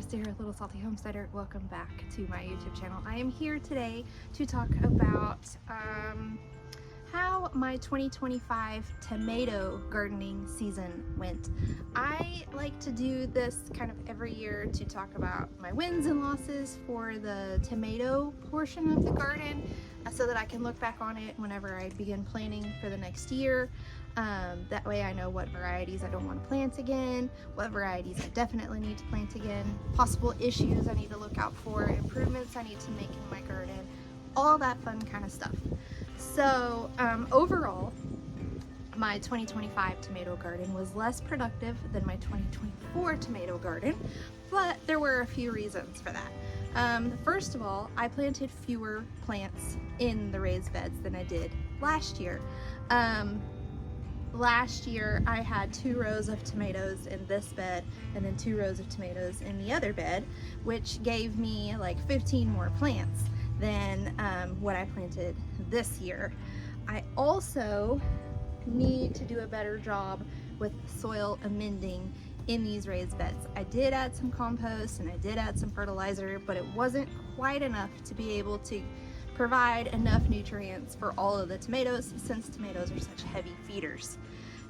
Christi here, Little Salty Homesteader. Welcome back to my YouTube channel. I am here today to talk about how my 2025 tomato gardening season went. I like to do this kind of every year to talk about my wins and losses for the tomato portion of the garden so that I can look back on it whenever I begin planning for the next year. That way I know what varieties I don't want to plant again, what varieties I definitely need to plant again, possible issues I need to look out for, improvements I need to make in my garden, all that fun kind of stuff. So overall, my 2025 tomato garden was less productive than my 2024 tomato garden, but there were a few reasons for that. First of all, I planted fewer plants in the raised beds than I did last year. Last year I had 2 rows of tomatoes in this bed and then 2 rows of tomatoes in the other bed, which gave me like 15 more plants than what I planted this year. I also need to do a better job with soil amending in these raised beds. I did add some compost and I did add some fertilizer, but it wasn't quite enough to be able to provide enough nutrients for all of the tomatoes, since tomatoes are such heavy feeders.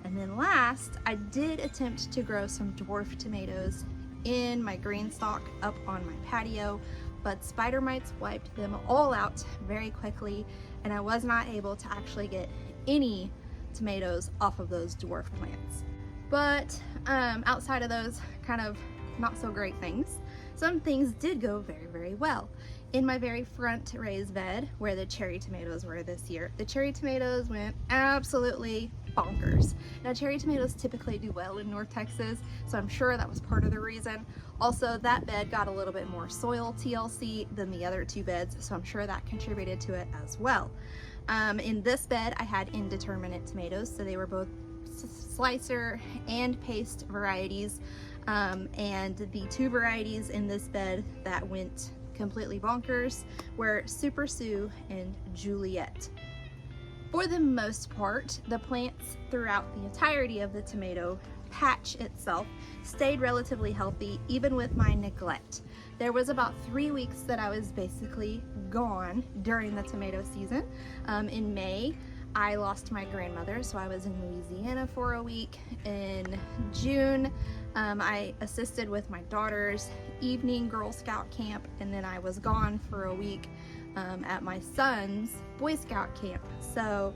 And then last, I did attempt to grow some dwarf tomatoes in my green stalk up on my patio, but spider mites wiped them all out very quickly, and I was not able to actually get any tomatoes off of those dwarf plants. But outside of those kind of not so great things, some things did go very, very well. In my very front raised bed, where the cherry tomatoes were this year, the cherry tomatoes went absolutely bonkers. Now, cherry tomatoes typically do well in North Texas, so I'm sure that was part of the reason. Also, that bed got a little bit more soil TLC than the other 2 beds, so I'm sure that contributed to it as well. In this bed, I had indeterminate tomatoes, so they were both slicer and paste varieties, and the 2 varieties in this bed that went completely bonkers were Super Sue and Juliet. For the most part, the plants throughout the entirety of the tomato patch itself stayed relatively healthy, even with my neglect. There was about 3 weeks that I was basically gone during the tomato season. In May, I lost my grandmother, so I was in Louisiana for a week. In June, I assisted with my daughter's evening Girl Scout camp, and then I was gone for a week at my son's Boy Scout camp. So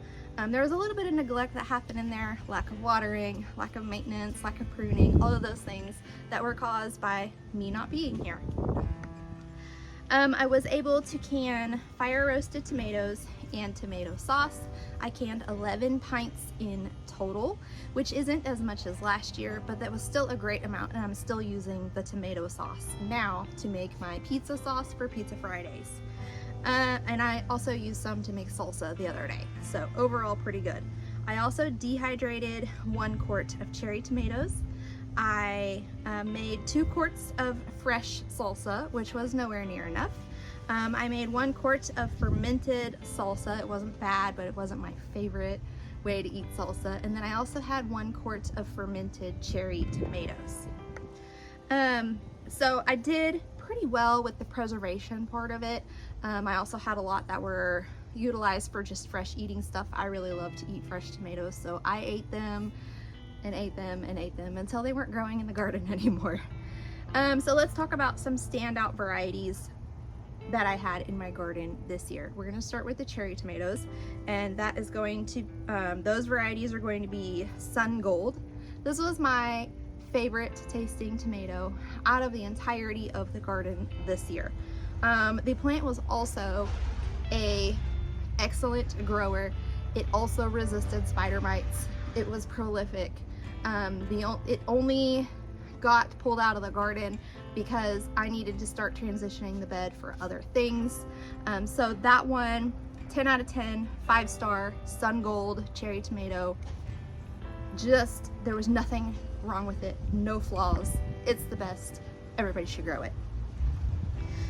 there was a little bit of neglect that happened in there, lack of watering, lack of maintenance, lack of pruning, all of those things that were caused by me not being here. I was able to can fire roasted tomatoes and tomato sauce. I canned 11 pints in total, which isn't as much as last year, but that was still a great amount, and I'm still using the tomato sauce now to make my pizza sauce for Pizza Fridays. And I also used some to make salsa the other day, so overall pretty good. I also dehydrated 1 quart of cherry tomatoes. I made 2 quarts of fresh salsa, which was nowhere near enough. I made 1 quart of fermented salsa. It wasn't bad, but it wasn't my favorite way to eat salsa. And then I also had 1 quart of fermented cherry tomatoes. So I did pretty well with the preservation part of it. I also had a lot that were utilized for just fresh eating stuff. I really love to eat fresh tomatoes, so I ate them and ate them and ate them until they weren't growing in the garden anymore. So let's talk about some standout varieties that I had in my garden this year. We're gonna start with the cherry tomatoes, and that is going to, those varieties are going to be Sun Gold. This was my favorite tasting tomato out of the entirety of the garden this year. The plant was also a excellent grower. It also resisted spider mites. It was prolific. It only got pulled out of the garden because I needed to start transitioning the bed for other things. So that one, 10 out of 10, 5-star, Sun Gold cherry tomato. Just, there was nothing wrong with it, no flaws. It's the best. Everybody should grow it.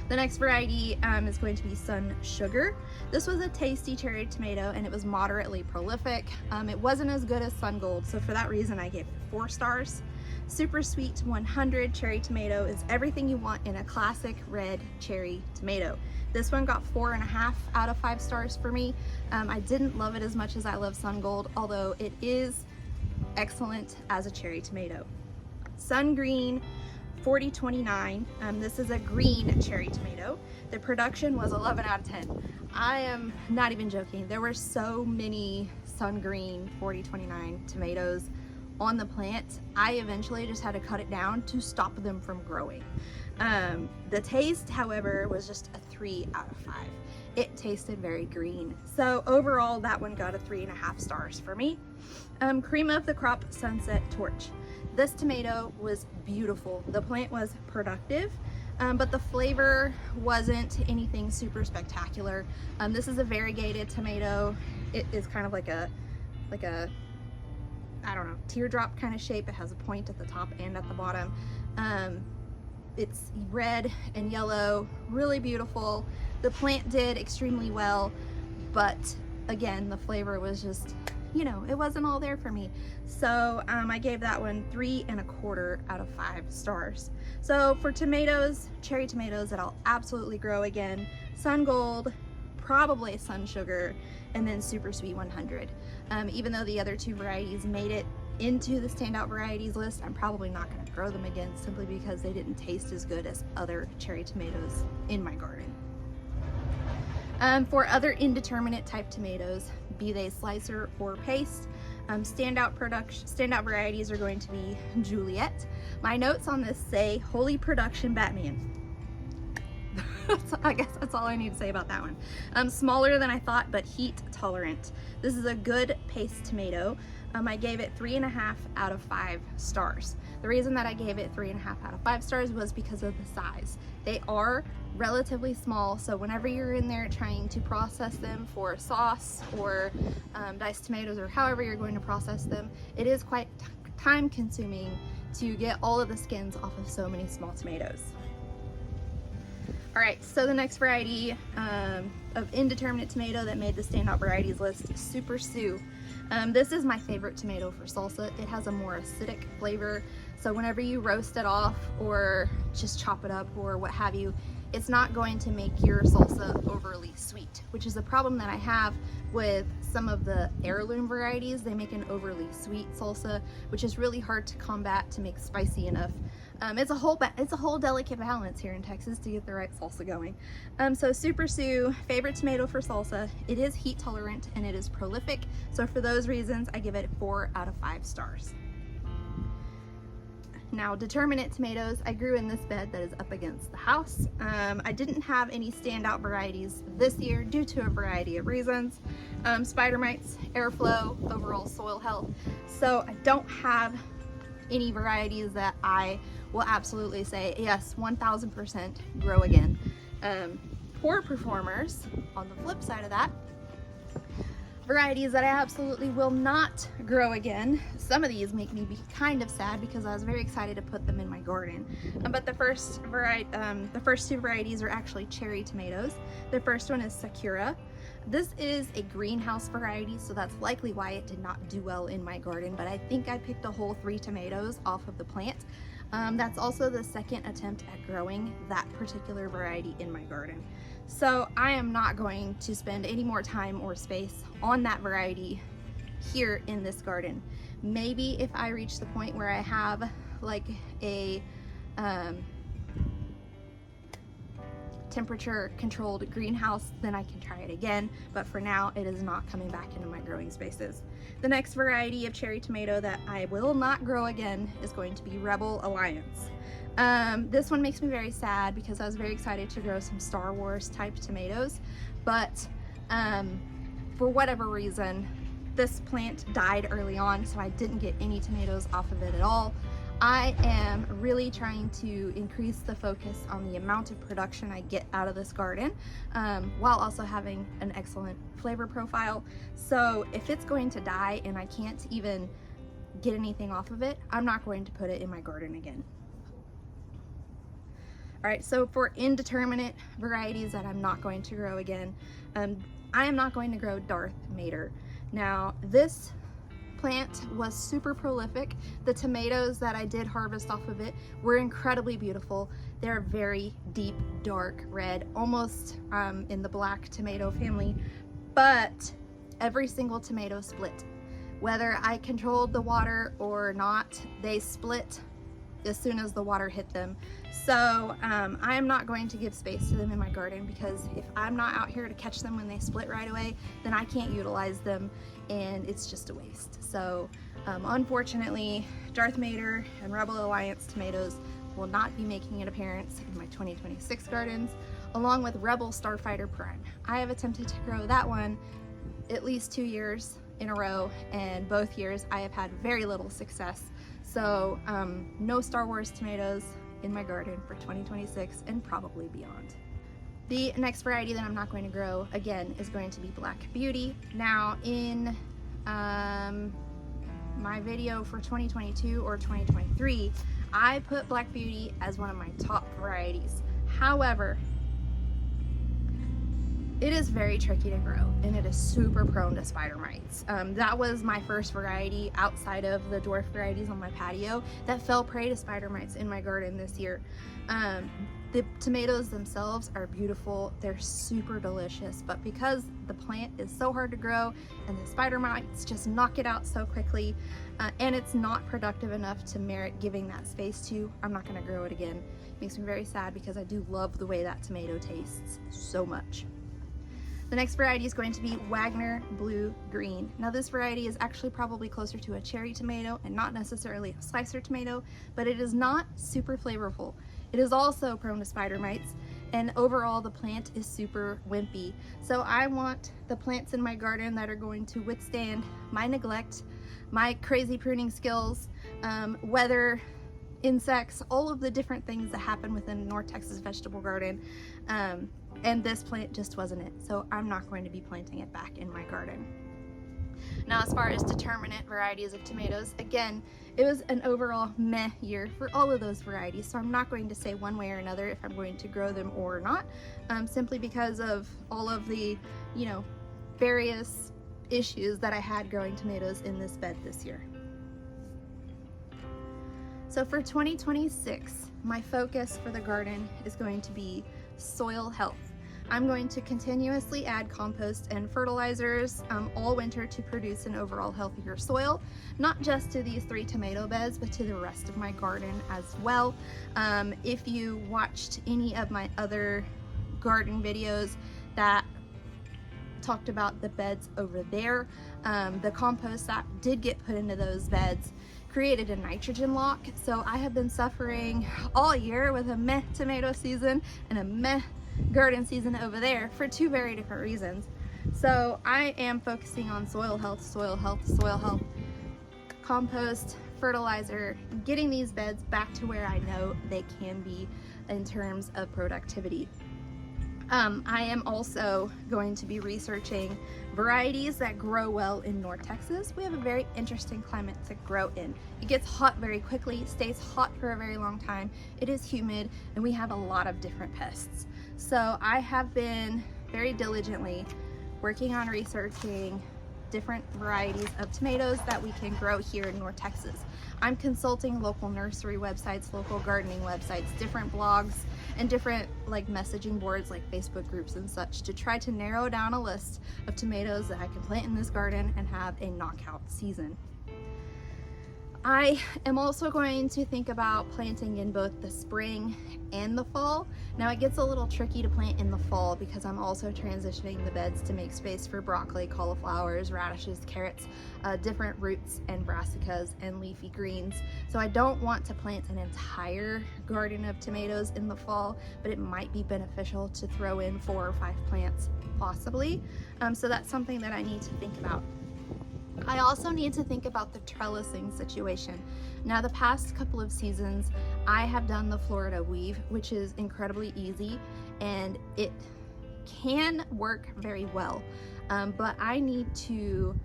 The next variety is going to be Sun Sugar. This was a tasty cherry tomato, and it was moderately prolific. It wasn't as good as Sun Gold, so for that reason I gave it 4 stars. Super Sweet 100 cherry tomato is everything you want in a classic red cherry tomato. This one got 4.5 out of 5 stars for me. I didn't love it as much as I love Sun Gold, although it is excellent as a cherry tomato. Sun Green 4029. This is a green cherry tomato. The production was 11 out of 10. I am not even joking. There were so many Sun Green 4029 tomatoes on the plant. I eventually just had to cut it down to stop them from growing. The taste, however, was just a 3 out of 5. It tasted very green. So overall, that one got a 3.5 stars for me. Cream of the Crop Sunset Torch. This tomato was beautiful. The plant was productive, but the flavor wasn't anything super spectacular. This is a variegated tomato. It is kind of like a I don't know, teardrop kind of shape. It has a point at the top and at the bottom. It's red and yellow, really beautiful. The plant did extremely well, but again, the flavor was just, you know, it wasn't all there for me. So I gave that one 3.25 out of 5 stars. So for tomatoes, cherry tomatoes that I'll absolutely grow again, Sun Gold, probably Sun Sugar, and then Super Sweet 100. Even though the other 2 varieties made it into the standout varieties list, I'm probably not going to grow them again simply because they didn't taste as good as other cherry tomatoes in my garden. For other indeterminate type tomatoes, be they slicer or paste, standout varieties are going to be Juliet. My notes on this say Holy Production Batman. I guess that's all I need to say about that one. Smaller than I thought, but heat tolerant. This is a good paste tomato. I gave it 3.5 out of 5 stars. The reason that I gave it 3.5 out of 5 stars was because of the size. They are relatively small, so whenever you're in there trying to process them for sauce or diced tomatoes or however you're going to process them, it is quite time consuming to get all of the skins off of so many small tomatoes. All right, so the next variety of indeterminate tomato that made the standout varieties list, Super Sue. This is my favorite tomato for salsa. It has a more acidic flavor, so whenever you roast it off or just chop it up or what have you, it's not going to make your salsa overly sweet, which is a problem that I have with some of the heirloom varieties. They make an overly sweet salsa, which is really hard to combat to make spicy enough. It's a whole delicate balance here in Texas to get the right salsa going. So Super Sue, favorite tomato for salsa. It is heat tolerant and it is prolific. So for those reasons, I give it 4 out of 5 stars. Now, determinate tomatoes, I grew in this bed that is up against the house. I didn't have any standout varieties this year due to a variety of reasons. Spider mites, airflow, overall soil health. So I don't have any varieties that I will absolutely say, yes, 1000% grow again. Poor performers, on the flip side of that, varieties that I absolutely will not grow again. Some of these make me be kind of sad because I was very excited to put them in my garden. But the first 2 varieties are actually cherry tomatoes. The first one is Sakura. This is a greenhouse variety, so that's likely why it did not do well in my garden, but I think I picked a whole 3 tomatoes off of the plant. That's also the second attempt at growing that particular variety in my garden. So I am not going to spend any more time or space on that variety here in this garden. Maybe if I reach the point where I have like a temperature controlled greenhouse, then I can try it again, but for now it is not coming back into my growing spaces. The next variety of cherry tomato that I will not grow again is going to be Rebel Alliance. This one makes me very sad because I was very excited to grow some Star Wars type tomatoes, but for whatever reason this plant died early on, so I didn't get any tomatoes off of it at all. I am really trying to increase the focus on the amount of production I get out of this garden, while also having an excellent flavor profile. So if it's going to die and I can't even get anything off of it, I'm not going to put it in my garden again. All right, so for indeterminate varieties that I'm not going to grow again, I am not going to grow Darth Mater. Now, this plant was super prolific. The tomatoes that I did harvest off of it were incredibly beautiful. They're very deep, dark red, almost in the black tomato family, but every single tomato split. Whether I controlled the water or not, they split as soon as the water hit them. So I'm not going to give space to them in my garden, because if I'm not out here to catch them when they split right away, then I can't utilize them and it's just a waste. So unfortunately, Darth Vader and Rebel Alliance tomatoes will not be making an appearance in my 2026 gardens, along with Rebel Starfighter Prime. I have attempted to grow that one at least 2 years in a row, and both years I have had very little success. So no Star Wars tomatoes in my garden for 2026 and probably beyond. The next variety that I'm not going to grow, again, is going to be Black Beauty. Now in my video for 2022 or 2023, I put Black Beauty as one of my top varieties. However, it is very tricky to grow and it is super prone to spider mites. That was my first variety outside of the dwarf varieties on my patio that fell prey to spider mites in my garden this year. The tomatoes themselves are beautiful, they're super delicious, but because the plant is so hard to grow and the spider mites just knock it out so quickly, and it's not productive enough to merit giving that space to, I'm not gonna grow it again. It makes me very sad because I do love the way that tomato tastes so much. The next variety is going to be Wagner Blue Green. Now this variety is actually probably closer to a cherry tomato and not necessarily a slicer tomato, but it is not super flavorful. It is also prone to spider mites, and overall the plant is super wimpy. So I want the plants in my garden that are going to withstand my neglect, my crazy pruning skills, weather, insects, all of the different things that happen within North Texas vegetable garden. And this plant just wasn't it, so I'm not going to be planting it back in my garden. Now as far as determinate varieties of tomatoes, again, it was an overall meh year for all of those varieties, so I'm not going to say one way or another if I'm going to grow them or not, simply because of all of the, various issues that I had growing tomatoes in this bed this year. So for 2026, my focus for the garden is going to be soil health. I'm going to continuously add compost and fertilizers all winter to produce an overall healthier soil, not just to these 3 tomato beds, but to the rest of my garden as well. If you watched any of my other garden videos that talked about the beds over there, the compost that did get put into those beds created a nitrogen lock. So I have been suffering all year with a meh tomato season and a meh garden season over there for 2 very different reasons. So I am focusing on soil health, compost, fertilizer, getting these beds back to where I know they can be in terms of productivity. I am also going to be researching varieties that grow well in North Texas. We have a very interesting climate to grow in. It gets hot very quickly, stays hot for a very long time, it is humid, and we have a lot of different pests. So I have been very diligently working on researching different varieties of tomatoes that we can grow here in North Texas. I'm consulting local nursery websites, local gardening websites, different blogs, and different messaging boards like Facebook groups and such to try to narrow down a list of tomatoes that I can plant in this garden and have a knockout season. I am also going to think about planting in both the spring and the fall. Now it gets a little tricky to plant in the fall because I'm also transitioning the beds to make space for broccoli, cauliflowers, radishes, carrots, different roots and brassicas and leafy greens. So I don't want to plant an entire garden of tomatoes in the fall, but it might be beneficial to throw in 4 or 5 plants possibly. So that's something that I need to think about. I also need to think about the trellising situation. Now the past couple of seasons I have done the Florida weave, which is incredibly easy and it can work very well, but I need to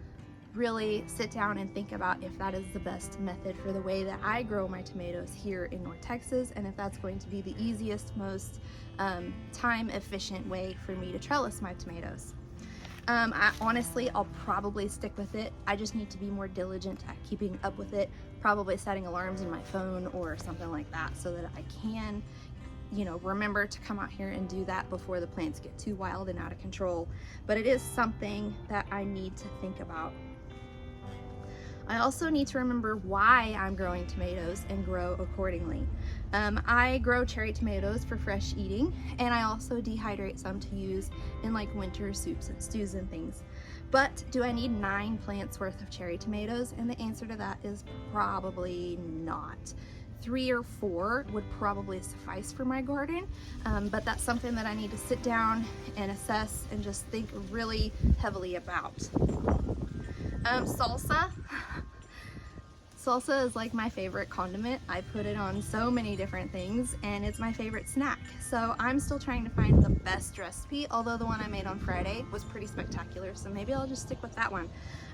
really sit down and think about if that is the best method for the way that I grow my tomatoes here in North Texas, and if that's going to be the easiest, most time efficient way for me to trellis my tomatoes. Honestly, I'll probably stick with it. I just need to be more diligent at keeping up with it, probably setting alarms in my phone or something like that so that I can, you know, remember to come out here and do that before the plants get too wild and out of control. But it is something that I need to think about. I also need to remember why I'm growing tomatoes and grow accordingly. I grow cherry tomatoes for fresh eating, and I also dehydrate some to use in like winter soups and stews and things. But do I need 9 plants worth of cherry tomatoes? And the answer to that is probably not. 3 or 4 would probably suffice for my garden, but that's something that I need to sit down and assess and just think really heavily about. Salsa. Salsa is like my favorite condiment. I put it on so many different things and it's my favorite snack. So I'm still trying to find the best recipe, although the one I made on Friday was pretty spectacular, so maybe I'll just stick with that one.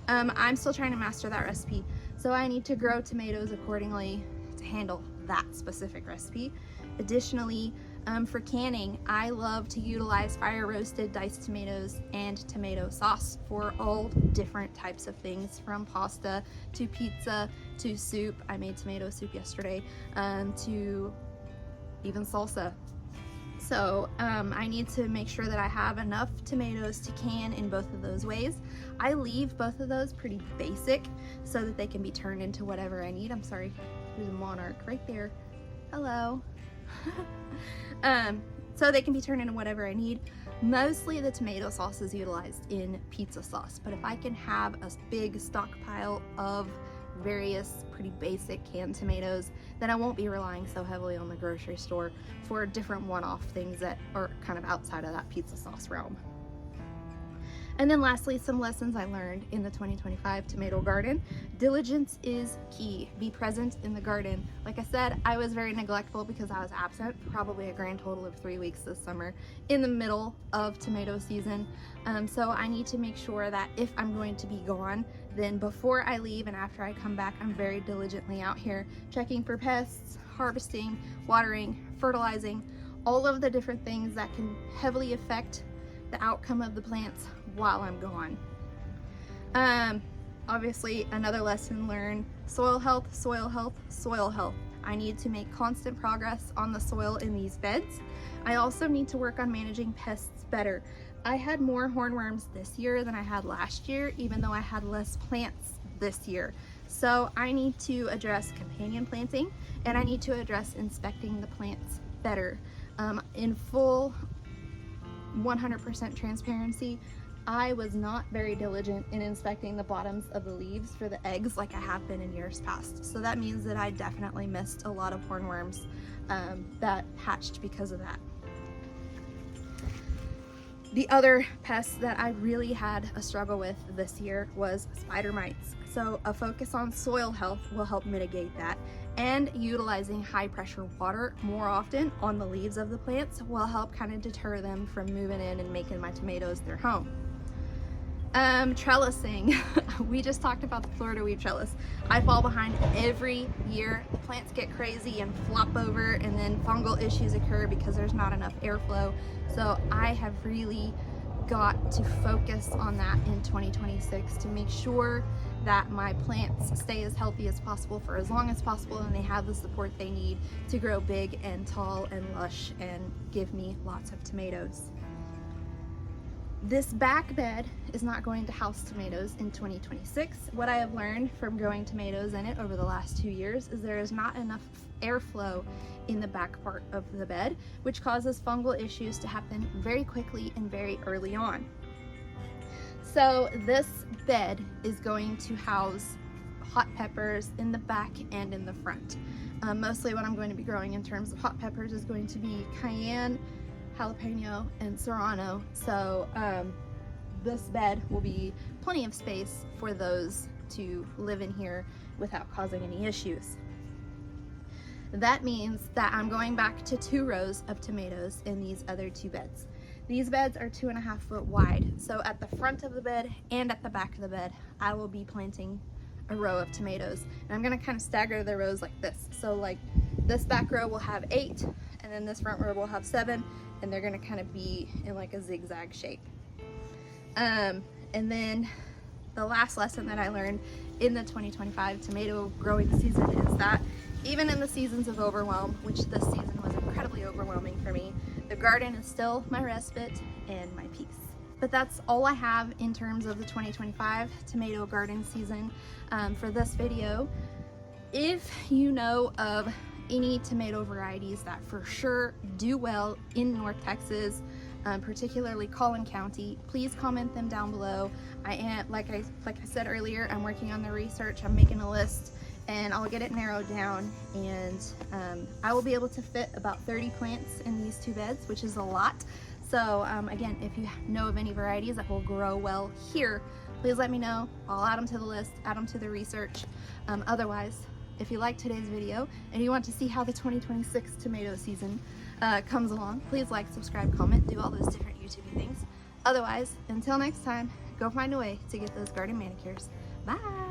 I'm still trying to master that recipe, so I need to grow tomatoes accordingly to handle that specific recipe. Additionally, for canning, I love to utilize fire roasted diced tomatoes and tomato sauce for all different types of things, from pasta to pizza to soup. I made tomato soup yesterday, to even salsa. So I need to make sure that I have enough tomatoes to can in both of those ways. I leave both of those pretty basic so that they can be turned into whatever I need. I'm sorry, there's a monarch right there. Hello. So they can be turned into whatever I need. Mostly the tomato sauce is utilized in pizza sauce, but if I can have a big stockpile of various pretty basic canned tomatoes, then I won't be relying so heavily on the grocery store for different one-off things that are kind of outside of that pizza sauce realm. And then lastly, some lessons I learned in the 2025 tomato garden. Diligence is key. Be present in the garden. Like I said, I was very neglectful because I was absent, probably a grand total of 3 weeks this summer in the middle of tomato season. So I need to make sure that if I'm going to be gone, then before I leave and after I come back, I'm very diligently out here checking for pests, harvesting, watering, fertilizing, all of the different things that can heavily affect the outcome of the plants while I'm gone. Obviously, another lesson learned: soil health, soil health, soil health. I need to make constant progress on the soil in these beds. I also need to work on managing pests better. I had more hornworms this year than I had last year, even though I had less plants this year. So I need to address companion planting, and I need to address inspecting the plants better. In full 100% transparency, I was not very diligent in inspecting the bottoms of the leaves for the eggs like I have been in years past. So that means that I definitely missed a lot of hornworms that hatched because of that. The other pest that I really had a struggle with this year was spider mites. So a focus on soil health will help mitigate that, and utilizing high pressure water more often on the leaves of the plants will help kind of deter them from moving in and making my tomatoes their home. Trellising. We just talked about the Florida weed trellis. I fall behind every year. The plants get crazy and flop over, and then fungal issues occur because there's not enough airflow. So I have really got to focus on that in 2026 to make sure that my plants stay as healthy as possible for as long as possible, and they have the support they need to grow big and tall and lush and give me lots of tomatoes. This back bed is not going to house tomatoes in 2026. What I have learned from growing tomatoes in it over the last 2 years is there is not enough airflow in the back part of the bed, which causes fungal issues to happen very quickly and very early on. So this bed is going to house hot peppers in the back and in the front. Mostly what I'm going to be growing in terms of hot peppers is going to be cayenne, jalapeno, and serrano. So this bed will be plenty of space for those to live in here without causing any issues. That means that I'm going back to 2 rows of tomatoes in these other 2 beds. These beds are 2.5 foot wide. So at the front of the bed and at the back of the bed, I will be planting a row of tomatoes. And I'm gonna kind of stagger the rows like this. So like this back row will have 8, and then this front row will have 7, and they're gonna kind of be in like a zigzag shape. And then the last lesson that I learned in the 2025 tomato growing season is that even in the seasons of overwhelm, which this season was incredibly overwhelming for me, the garden is still my respite and my peace. But that's all I have in terms of the 2025 tomato garden season for this video. If you know of any tomato varieties that for sure do well in North Texas, particularly Collin County, please comment them down below. I am, like I said earlier, I'm working on the research. I'm making a list and I'll get it narrowed down, and I will be able to fit about 30 plants in these 2 beds, which is a lot. So again, if you know of any varieties that will grow well here, please let me know. I'll add them to the list, add them to the research. Otherwise, if you liked today's video and you want to see how the 2026 tomato season comes along, please like, subscribe, comment, do all those different YouTube things. Otherwise, until next time, go find a way to get those garden manicures. Bye!